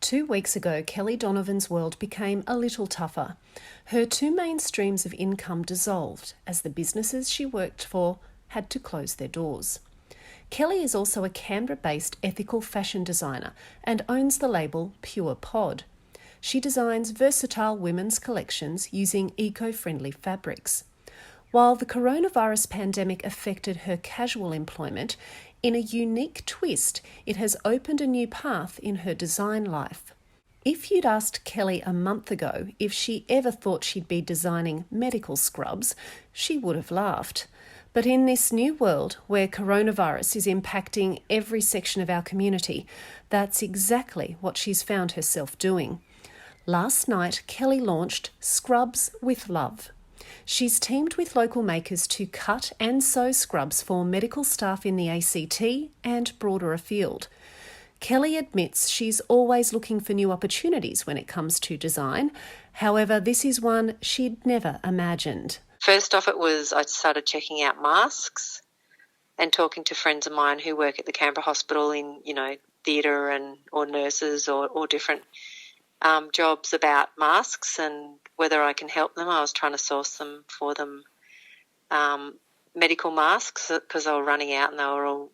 2 weeks ago, Kelli Donovan's world became a little tougher. Her two main streams of income dissolved as the businesses she worked for had to close their doors. Kelli is also a Canberra-based ethical fashion designer and owns the label Pure Pod. She designs versatile women's collections using eco-friendly fabrics. While the coronavirus pandemic affected her casual employment, in a unique twist, it has opened a new path in her design life. If you'd asked Kelli a month ago if she ever thought she'd be designing medical scrubs, she would have laughed. But in this new world where coronavirus is impacting every section of our community, that's exactly what she's found herself doing. Last night, Kelli launched Scrubs with Love. She's teamed with local makers to cut and sew scrubs for medical staff in the ACT and broader afield. Kelli admits she's always looking for new opportunities when it comes to design. However, this is one she'd never imagined. First off, I started checking out masks and talking to friends of mine who work at the Canberra Hospital in, theatre or nurses or different jobs about masks and whether I can help them. I was trying to source them for them, medical masks, because they were running out and they were all,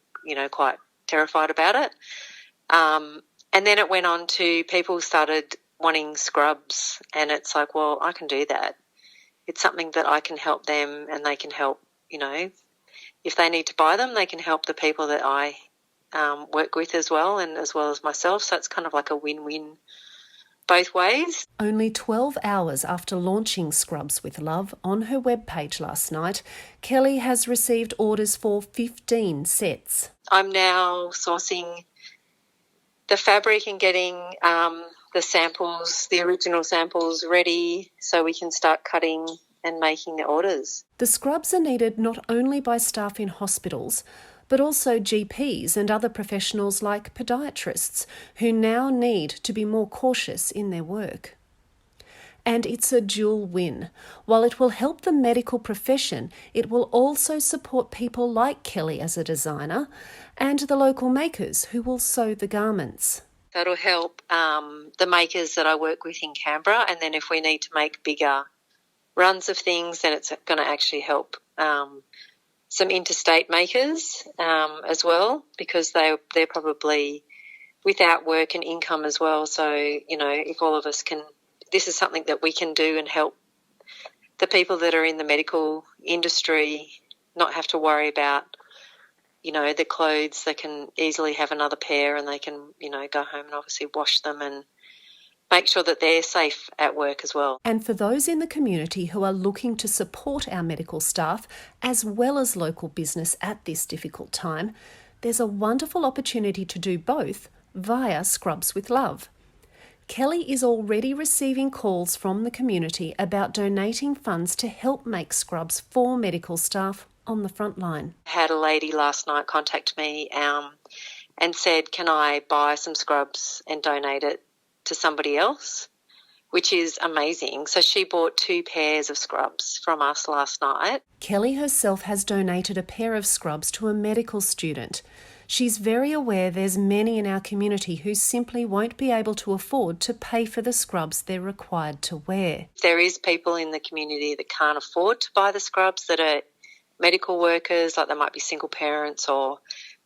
quite terrified about it. And then it went on to people started wanting scrubs, and it's like, well, I can do that. It's something that I can help them, and they can help, if they need to buy them, they can help the people that I work with as well, and as well as myself. So it's kind of like a win-win both ways. Only 12 hours after launching Scrubs with Love on her webpage last night, Kelli has received orders for 15 sets. I'm now sourcing the fabric and getting the samples, the original samples, ready so we can start cutting and making the orders. The scrubs are needed not only by staff in hospitals, but also GPs and other professionals like podiatrists who now need to be more cautious in their work. And it's a dual win. While it will help the medical profession, it will also support people like Kelli as a designer and the local makers who will sew the garments. That'll help the makers that I work with in Canberra, and then if we need to make bigger runs of things, then it's going to actually help some interstate makers as well, because they're probably without work and income as well. So, if all of us can, this is something that we can do and help the people that are in the medical industry not have to worry about, the clothes. They can easily have another pair, and they can, go home and obviously wash them and make sure that they're safe at work as well. And for those in the community who are looking to support our medical staff as well as local business at this difficult time, there's a wonderful opportunity to do both via Scrubs with Love. Kelli is already receiving calls from the community about donating funds to help make scrubs for medical staff on the front line. I had a lady last night contact me and said, can I buy some scrubs and donate it to somebody else, which is amazing. So she bought 2 pairs of scrubs from us last night. Kelli herself has donated a pair of scrubs to a medical student. She's very aware there's many in our community who simply won't be able to afford to pay for the scrubs they're required to wear. There is people in the community that can't afford to buy the scrubs that are medical workers, like they might be single parents or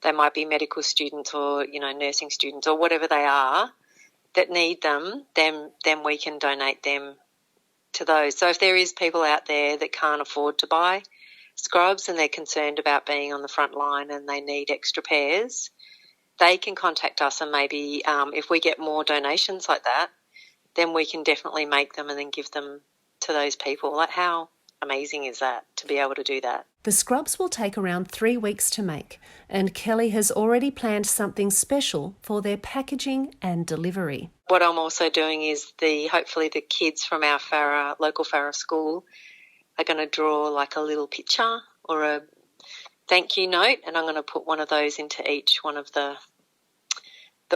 they might be medical students or, nursing students or whatever they are, that need them, then we can donate them to those. So if there is people out there that can't afford to buy scrubs and they're concerned about being on the front line and they need extra pairs, they can contact us, and maybe if we get more donations like that, then we can definitely make them and then give them to those people. Like, how amazing is that to be able to do that? The scrubs will take around 3 weeks to make, and Kelli has already planned something special for their packaging and delivery. What I'm also doing is hopefully the kids from our local Farah school are going to draw like a little picture or a thank you note, and I'm going to put one of those into each one of the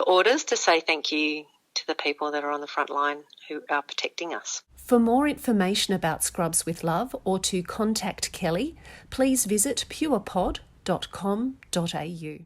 orders to say thank you to the people that are on the front line who are protecting us. For more information about Scrubs with Love or to contact Kelli, please visit purepod.com.au.